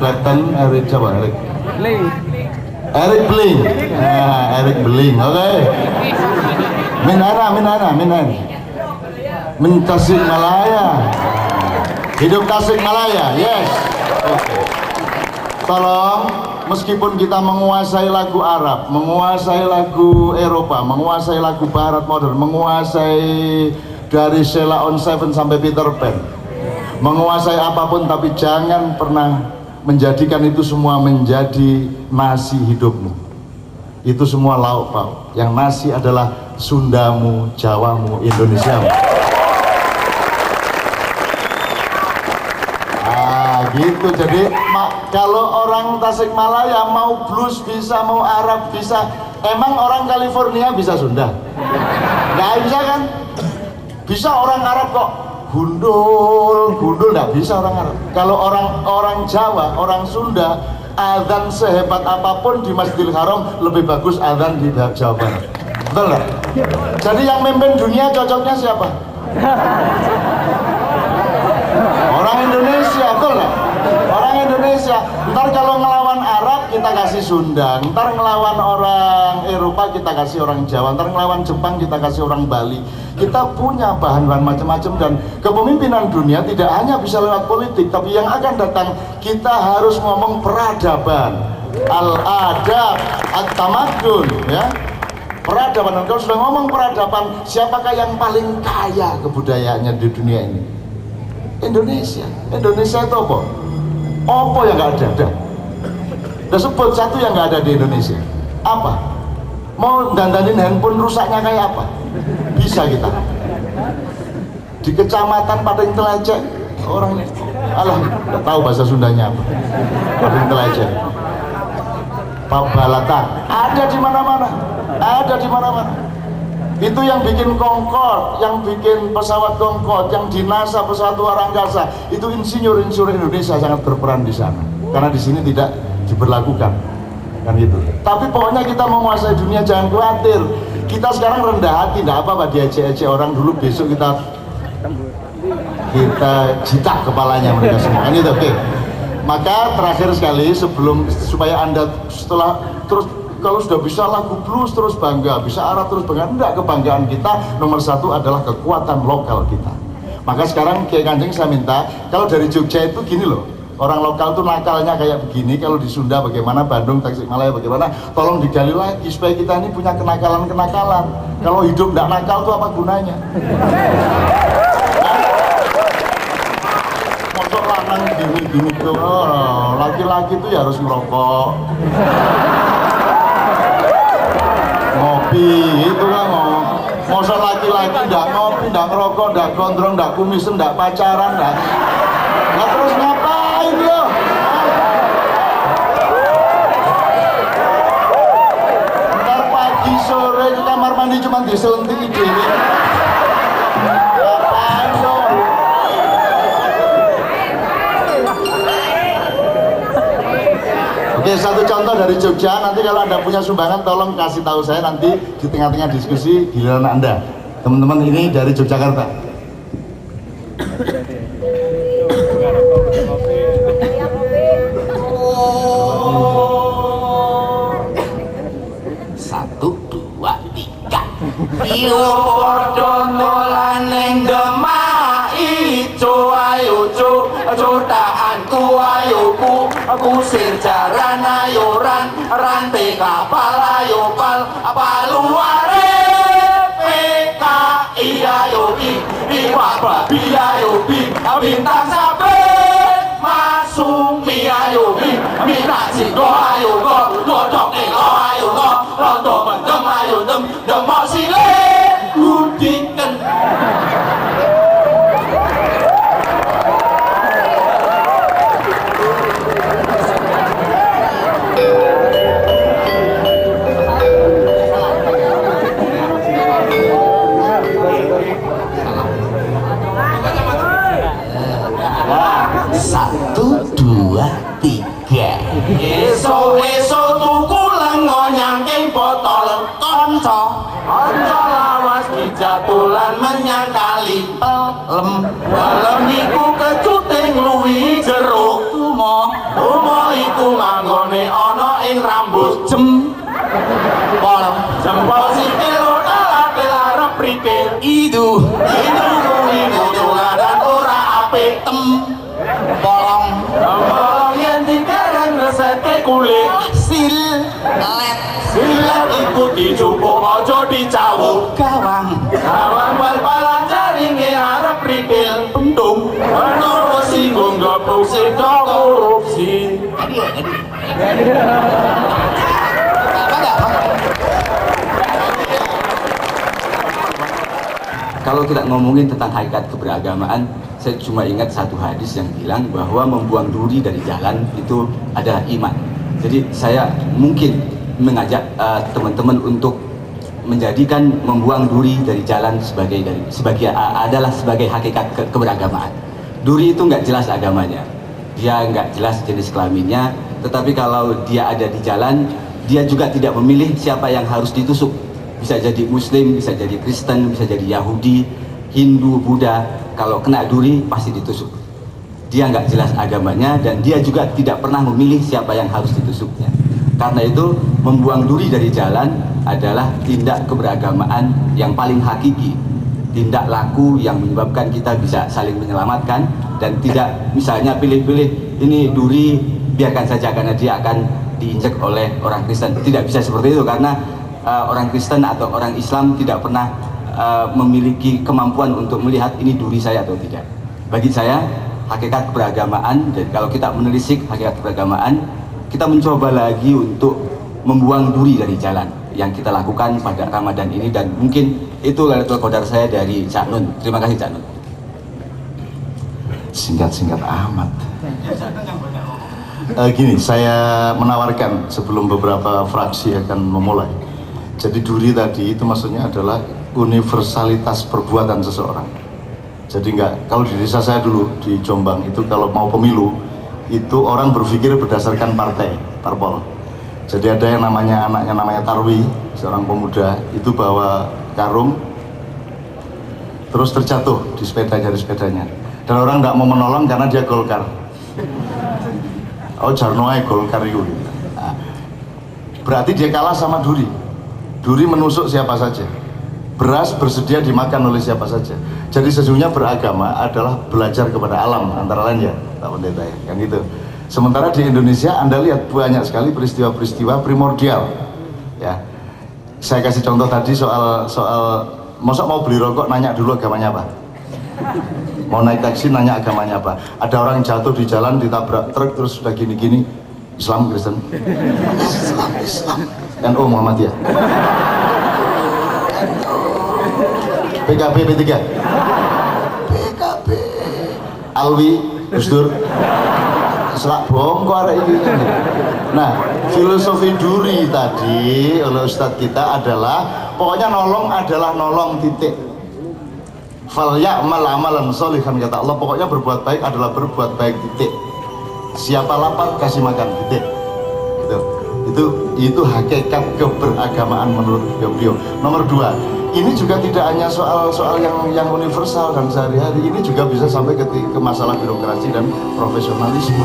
Clapton, Eric siapa? Eric Bling. Eric Bling. Nah, Eric Bling. Oke. Minan. Min Tasikmalaya. Hidup Tasikmalaya. Yes. Oke. Tolong, meskipun kita menguasai lagu Arab, menguasai lagu Eropa, menguasai lagu Barat modern, menguasai dari Sheila on Seven sampai Peter Pan, menguasai apapun, tapi jangan pernah menjadikan itu semua menjadi nasi hidupmu. Itu semua lauk pauk. Yang nasi adalah Sundamu, Jawamu, Indonesiamu. Gitu. Jadi kalau orang Tasikmalaya mau blues bisa, mau Arab bisa. Emang orang California bisa Sunda? Nggak bisa kan? Bisa orang Arab kok. Gundul nggak bisa orang Arab. Kalau orang Jawa, orang Sunda, azan sehebat apapun di Masjidil Haram lebih bagus azan di Jawa Barat. Betul nggak? Jadi yang memimpin dunia cocoknya siapa? Orang Indonesia, betul nggak? Orang Indonesia. Ntar kalau ngelawan Arab kita kasih Sunda, ntar ngelawan orang Eropa kita kasih orang Jawa, ntar ngelawan Jepang kita kasih orang Bali. Kita punya bahan-bahan macam-macam, dan kepemimpinan dunia tidak hanya bisa lewat politik, tapi yang akan datang kita harus ngomong peradaban, al-adab, at-tamadun, ya. Peradaban. Dan kalau sudah ngomong peradaban, siapakah yang paling kaya kebudayaannya di dunia ini? Indonesia. Indonesia itu apa? Apa yang nggak ada? Udah sebut satu yang nggak ada di Indonesia. Apa? Mau dandanin handphone rusaknya kayak apa? Bisa kita. Di kecamatan Padang Telecek orang ini, nggak tahu bahasa Sundanya apa. Padang Telecek, Pabalata, ada di mana-mana. Ada di mana-mana. Itu yang bikin Concorde, yang bikin pesawat Concorde, yang di NASA pesawat luar angkasa, itu insinyur-insinyur Indonesia sangat berperan di sana. Karena di sini tidak diberlakukan, kan gitu. Tapi pokoknya kita menguasai dunia, jangan khawatir. Kita sekarang rendah hati, tidak apa-apa diece-ece orang dulu, besok kita jitak kepalanya mereka semua, kan itu. Oke. Maka terakhir sekali, supaya Anda setelah terus, kalau sudah bisa lagu blues terus bangga, bisa Arab terus bangga, enggak. Kebanggaan kita nomor satu adalah kekuatan lokal kita. Maka sekarang Kiai Kanjeng saya minta, kalau dari Jogja itu gini loh, orang lokal tuh nakalnya kayak begini, kalau di Sunda bagaimana, Bandung, Tasikmalaya bagaimana, tolong digali lagi supaya kita ini punya kenakalan-kenakalan. Kalau hidup enggak nakal tuh apa gunanya? Mosok lanang gini-gini tuh, laki-laki tuh ya harus ngerokok, ngopi, itu kan masa laki-laki nggak ngopi, nggak ngerokok, nggak gondrong, nggak kumisan, nggak pacaran, nggak terus ngapain lo? Ntar pagi sore ke kamar mandi cuma disuntik ini. Ngapain lo? Oke, satu contoh dari Jogja. Nanti kalau Anda punya sumbangan tolong kasih tahu saya, nanti di tengah-tengah diskusi giliran Anda. Teman-teman ini dari Yogyakarta. Satu, dua, tiga. Iyo podo nolaning demak ijo, ayo cu, codaanku ayo ku, kusir jaran ayo rantai kapal ayo paluare PKI ayo iwak babi ayo bintang sabit masumi ayo minat jiko ayo godok eko ayo rondo mendem ayo demok silet gudiken. Satu, dua, tiga. Esok tuku lengo nyangking botol konco lawas dijatulan menyang kali pelem niku kecuting luwi jeruk tumo lurus jempol jempol sikil tel arep prikil itu dan ora apik polong yen dikarang resete kulit silet iku dijupuk aja dicawuk gawang bal-balan jaringe arep prikil pentung terus singgung gabung sing korupsi. Kalau kita ngomongin tentang hakikat keberagamaan, saya cuma ingat satu hadis yang bilang bahwa membuang duri dari jalan itu adalah iman. Jadi saya mungkin mengajak teman-teman untuk menjadikan membuang duri dari jalan adalah sebagai hakikat keberagamaan. Duri itu nggak jelas agamanya, dia nggak jelas jenis kelaminnya, tetapi kalau dia ada di jalan, dia juga tidak memilih siapa yang harus ditusuk. Bisa jadi Muslim, bisa jadi Kristen, bisa jadi Yahudi, Hindu, Buddha. Kalau kena duri pasti ditusuk. Dia nggak jelas agamanya dan dia juga tidak pernah memilih siapa yang harus ditusuknya. Karena itu membuang duri dari jalan adalah tindak keberagamaan yang paling hakiki, tindak laku yang menyebabkan kita bisa saling menyelamatkan dan tidak misalnya pilih-pilih ini duri biarkan saja karena dia akan diinjak oleh orang Kristen. Tidak bisa seperti itu karena orang Kristen atau orang Islam tidak pernah memiliki kemampuan untuk melihat ini duri saya atau tidak. Bagi saya hakikat keberagamaan, dan kalau kita menelisik hakikat keberagamaan, kita mencoba lagi untuk membuang duri dari jalan yang kita lakukan pada Ramadan ini, dan mungkin itu Lailatul Qadar saya dari Cak Nun. Terima kasih Cak Nun. Singkat-singkat amat. Gini, saya menawarkan sebelum beberapa fraksi akan memulai. Jadi duri tadi itu maksudnya adalah universalitas perbuatan seseorang. Jadi kalau di desa saya dulu di Jombang itu kalau mau pemilu itu orang berpikir berdasarkan parpol. Jadi ada yang anaknya namanya Tarwi, seorang pemuda itu bawa karung terus terjatuh di sepedanya dan orang tidak mau menolong karena dia Golkar. Oh Jarnoai Golkar itu. Nah, berarti dia kalah sama duri. Duri menusuk siapa saja, beras bersedia dimakan oleh siapa saja. Jadi sesungguhnya beragama adalah belajar kepada alam, antara lain ya Pak Pendeta ya, kan gitu. Sementara di Indonesia Anda lihat banyak sekali peristiwa-peristiwa primordial ya. Saya kasih contoh tadi soal masa mau beli rokok nanya dulu agamanya apa, mau naik taksi nanya agamanya apa. Ada orang jatuh di jalan ditabrak truk terus sudah gini-gini, Islam Kristen, Islam NU Muhammadiyah, PKB P3, PKB Alwi Gus Dur, selak bongkar ini. Nah, filosofi duri tadi oleh Ustadz kita adalah pokoknya nolong adalah nolong titik. Fal ya'mal amalan sholihan kata Allah, pokoknya berbuat baik adalah berbuat baik titik. Siapa lapar kasih makan titik. Itu hakikat keberagamaan menurut beliau. Nomor dua, ini juga tidak hanya soal yang universal dan sehari-hari, ini juga bisa sampai ke masalah birokrasi dan profesionalisme.